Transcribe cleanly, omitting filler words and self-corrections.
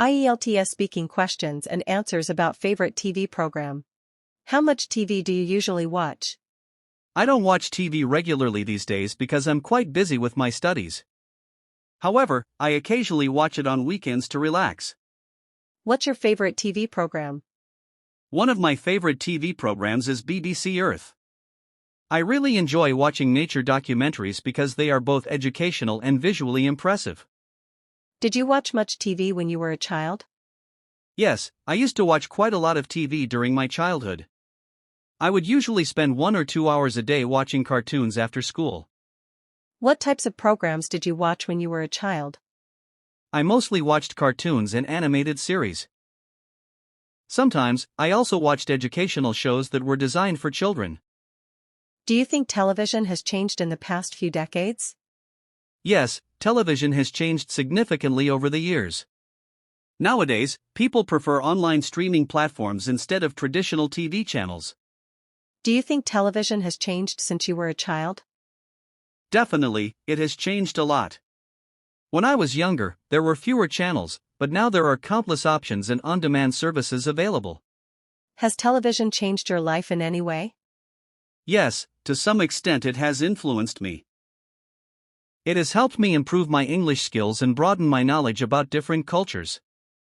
IELTS speaking questions and answers about favorite TV program. How much TV do you usually watch? I don't watch TV regularly these days because I'm quite busy with my studies. However, I occasionally watch it on weekends to relax. What's your favorite TV program? One of my favorite TV programs is BBC Earth. I really enjoy watching nature documentaries because they are both educational and visually impressive. Did you watch much TV when you were a child? Yes, I used to watch quite a lot of TV during my childhood. I would usually spend 1 or 2 hours a day watching cartoons after school. What types of programs did you watch when you were a child? I mostly watched cartoons and animated series. Sometimes, I also watched educational shows that were designed for children. Do you think television has changed in the past few decades? Yes, television has changed significantly over the years. Nowadays, people prefer online streaming platforms instead of traditional TV channels. Do you think television has changed since you were a child? Definitely, it has changed a lot. When I was younger, there were fewer channels, but now there are countless options and on-demand services available. Has television changed your life in any way? Yes, to some extent it has influenced me. It has helped me improve my English skills and broaden my knowledge about different cultures.